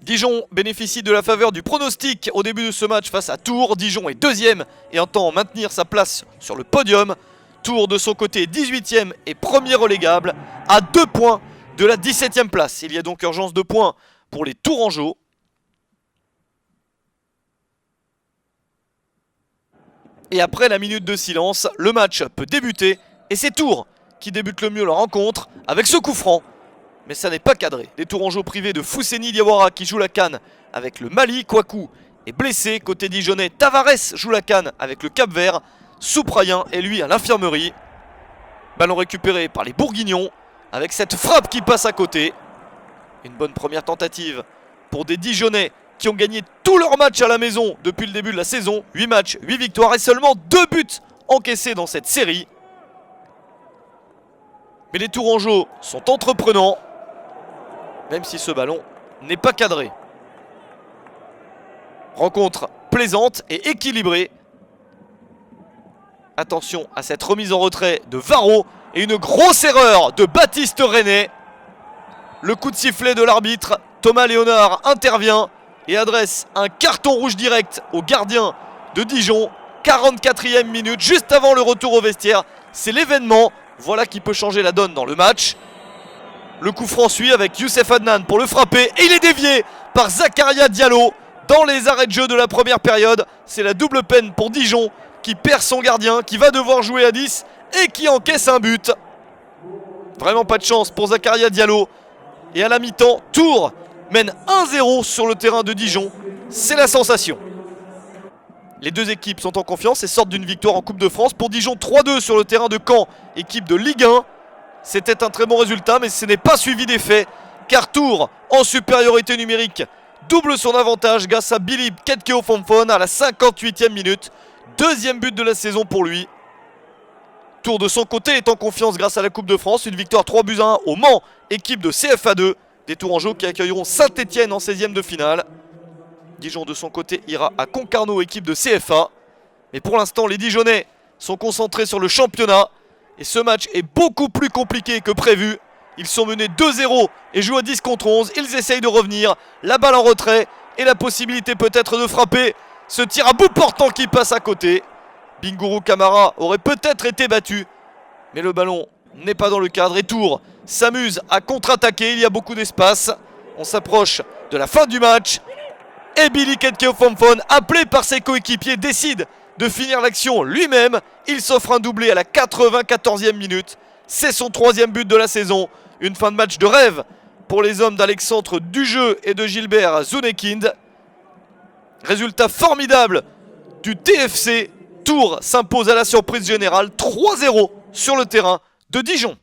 Dijon bénéficie de la faveur du pronostic au début de ce match face à Tours. Dijon est deuxième et entend maintenir sa place sur le podium. Tours de son côté 18e et premier relégable à 2 points de la 17e place. Il y a donc urgence de points pour les Tourangeaux. Et après la minute de silence, le match peut débuter et c'est Tours qui débute le mieux la rencontre avec ce coup franc. Mais ça n'est pas cadré. Les Tourangeaux privés de Fousseni Diawara qui joue la canne avec le Mali. Kouakou est blessé. Côté dijonnais, Tavares joue la canne avec le Cap-Vert. Souprayen est lui à l'infirmerie. Ballon récupéré par les Bourguignons avec cette frappe qui passe à côté. Une bonne première tentative pour des Dijonnais qui ont gagné tous leurs matchs à la maison depuis le début de la saison. 8 matchs, 8 victoires et seulement 2 buts encaissés dans cette série. Mais les Tourangeaux sont entreprenants, même si ce ballon n'est pas cadré. Rencontre plaisante et équilibrée. Attention à cette remise en retrait de Varro et une grosse erreur de Baptiste René. Le coup de sifflet de l'arbitre, Thomas Léonard intervient et adresse un carton rouge direct au gardien de Dijon. 44e minute, juste avant le retour au vestiaire. C'est l'événement, voilà qui peut changer la donne dans le match. Le coup franc suit avec Youssef Adnan pour le frapper et il est dévié par Zakaria Diallo dans les arrêts de jeu de la première période. C'est la double peine pour Dijon qui perd son gardien, qui va devoir jouer à 10 et qui encaisse un but. Vraiment pas de chance pour Zakaria Diallo. Et à la mi-temps, Tours mène 1-0 sur le terrain de Dijon. C'est la sensation. Les deux équipes sont en confiance et sortent d'une victoire en Coupe de France. Pour Dijon, 3-2 sur le terrain de Caen, équipe de Ligue 1. C'était un très bon résultat, mais ce n'est pas suivi d'effet, car Tours, en supériorité numérique, double son avantage grâce à Billy Ketkeo-Fonfon à la 58e minute. Deuxième but de la saison pour lui. Tours de son côté est en confiance grâce à la Coupe de France. Une victoire 3-1 au Mans, équipe de CFA2. Des Tourangeaux qui accueilleront Saint-Etienne en 16e de finale. Dijon de son côté ira à Concarneau, équipe de CFA. Mais pour l'instant, les Dijonnais sont concentrés sur le championnat. Et ce match est beaucoup plus compliqué que prévu. Ils sont menés 2-0 et jouent à 10 contre 11. Ils essayent de revenir. La balle en retrait et la possibilité peut-être de frapper. Ce tir à bout portant qui passe à côté. Bingourou Kamara aurait peut-être été battu. Mais le ballon n'est pas dans le cadre. Et Tours s'amuse à contre-attaquer. Il y a beaucoup d'espace. On s'approche de la fin du match. Et Billy Ketkeo-Fonfon, appelé par ses coéquipiers, décide de finir l'action lui-même. Il s'offre un doublé à la 94e minute. C'est son 3e but de la saison. Une fin de match de rêve pour les hommes d'Alexandre Dujeu et de Gilbert Zounekind. Résultat formidable du TFC. Tours s'impose à la surprise générale 3-0 sur le terrain de Dijon.